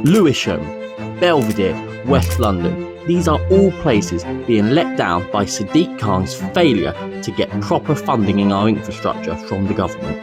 Lewisham, Belvedere, West London. These are all places being let down by Sadiq Khan's failure to get proper funding in our infrastructure from the government.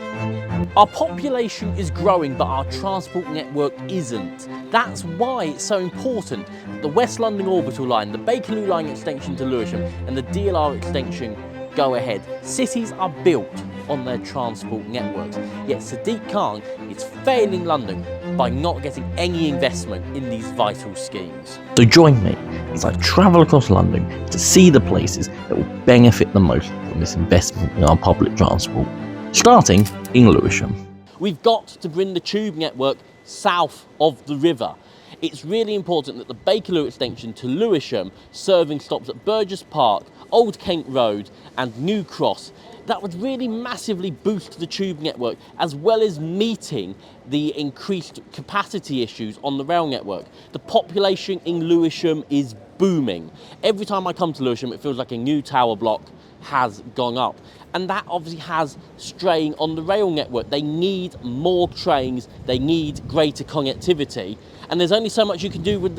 Our population is growing, but our transport network isn't. That's why it's so important that the West London Orbital line, the Bakerloo line extension to Lewisham, and the DLR extension go ahead. Cities are built on their transport networks, yet Sadiq Khan is failing London by not getting any investment in these vital schemes. So join me as I travel across London to see the places that will benefit the most from this investment in our public transport, starting in Lewisham. We've got to bring the tube network south of the river. It's really important that the Bakerloo extension to Lewisham, serving stops at Burgess Park, Old Kent Road and New Cross, that would really massively boost the tube network, as well as meeting the increased capacity issues on the rail network. The population in Lewisham is booming. Every time I come to Lewisham, it feels like a new tower block has gone up. And that obviously has strain on the rail network. They need more trains, they need greater connectivity, and there's only so much you can do with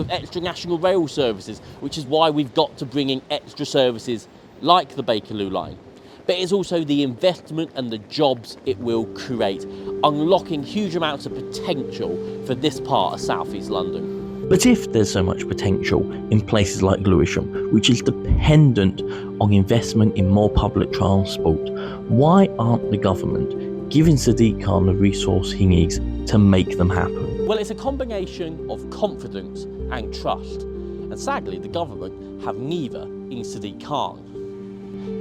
extra national rail services, which is why we've got to bring in extra services like the Bakerloo line. But it's also the investment and the jobs it will create, unlocking huge amounts of potential for this part of South East London. But if there's so much potential in places like Lewisham, which is dependent on investment in more public transport, why aren't the government giving Sadiq Khan the resource he needs to make them happen? Well, it's a combination of confidence and trust. And sadly, the government have neither in Sadiq Khan.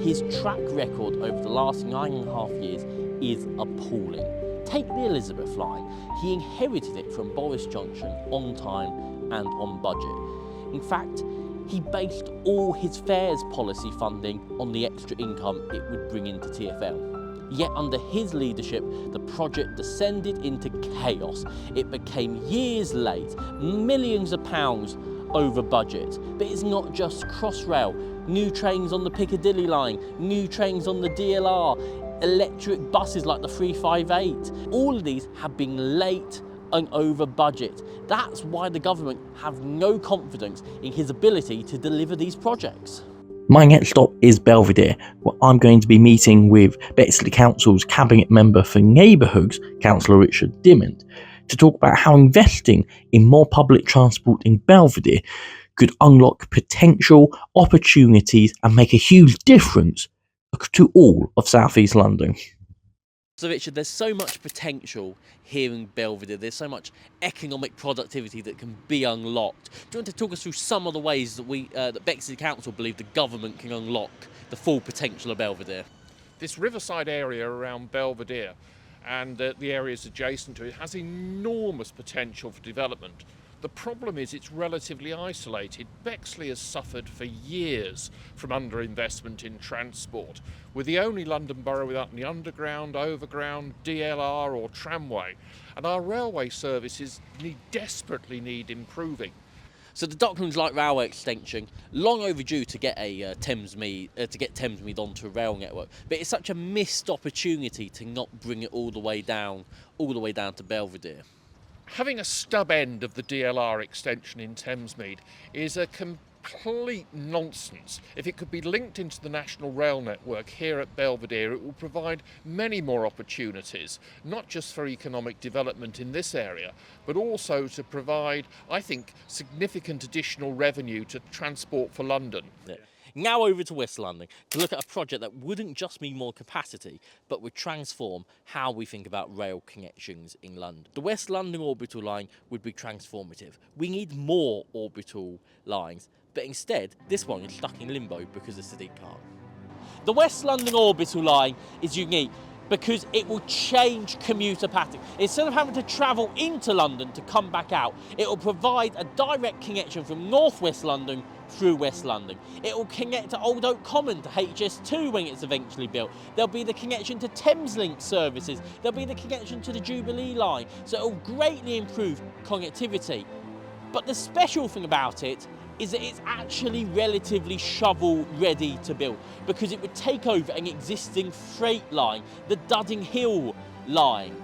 His track record over the last 9.5 years is appalling. Take the Elizabeth line. He inherited it from Boris Johnson on time and on budget. In fact, he based all his fares policy funding on the extra income it would bring into TfL. Yet under his leadership, the project descended into chaos. It became years late, millions of pounds over budget. But it's not just Crossrail. New trains on the Piccadilly line, new trains on the DLR, electric buses like the 358. All of these have been late and over budget. That's why the government have no confidence in his ability to deliver these projects. My next stop is Belvedere, where I'm going to be meeting with Bexley Council's Cabinet Member for Neighbourhoods, Councillor Richard Dimmond, to talk about how investing in more public transport in Belvedere could unlock potential opportunities and make a huge difference to all of South East London. So Richard, there's so much potential here in Belvedere, there's so much economic productivity that can be unlocked. Do you want to talk us through some of the ways that that Bexley Council believe the government can unlock the full potential of Belvedere? This riverside area around Belvedere and the areas adjacent to it has enormous potential for development. The problem is it's relatively isolated. Bexley has suffered for years from underinvestment in transport. We're the only London borough without any underground, overground, DLR or tramway, and our railway services desperately need improving. So the Docklands Light Railway extension, long overdue to get a Thamesmead onto a rail network, but it's such a missed opportunity to not bring it all the way down to Belvedere. Having a stub end of the DLR extension in Thamesmead is a complete nonsense. If it could be linked into the national rail network here at Belvedere, it will provide many more opportunities, not just for economic development in this area, but also to provide, I think, significant additional revenue to Transport for London. Yeah. Now over to West London to look at a project that wouldn't just mean more capacity, but would transform how we think about rail connections in London. The West London Orbital line would be transformative. We need more orbital lines, but instead, this one is stuck in limbo because of Sadiq Khan. The West London Orbital line is unique because it will change commuter patterns. Instead of having to travel into London to come back out, it will provide a direct connection from North West London through West London. It will connect to Old Oak Common to HS2 when it's eventually built. There'll be the connection to Thameslink services. There'll be the connection to the Jubilee line. So it will greatly improve connectivity. But the special thing about it is that it's actually relatively shovel ready to build because it would take over an existing freight line, the Dudding Hill line.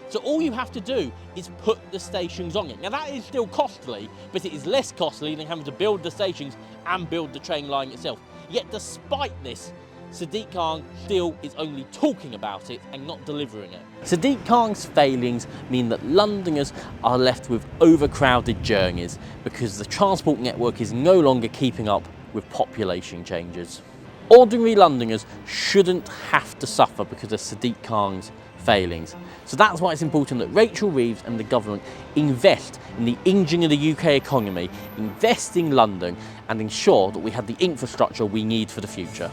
So all you have to do is put the stations on it. Now that is still costly, but it is less costly than having to build the stations and build the train line itself. Yet despite this, Sadiq Khan still is only talking about it and not delivering it. Sadiq Khan's failings mean that Londoners are left with overcrowded journeys because the transport network is no longer keeping up with population changes. Ordinary Londoners shouldn't have to suffer because of Sadiq Khan's failings. So that's why it's important that Rachel Reeves and the government invest in the engine of the UK economy, invest in London and ensure that we have the infrastructure we need for the future.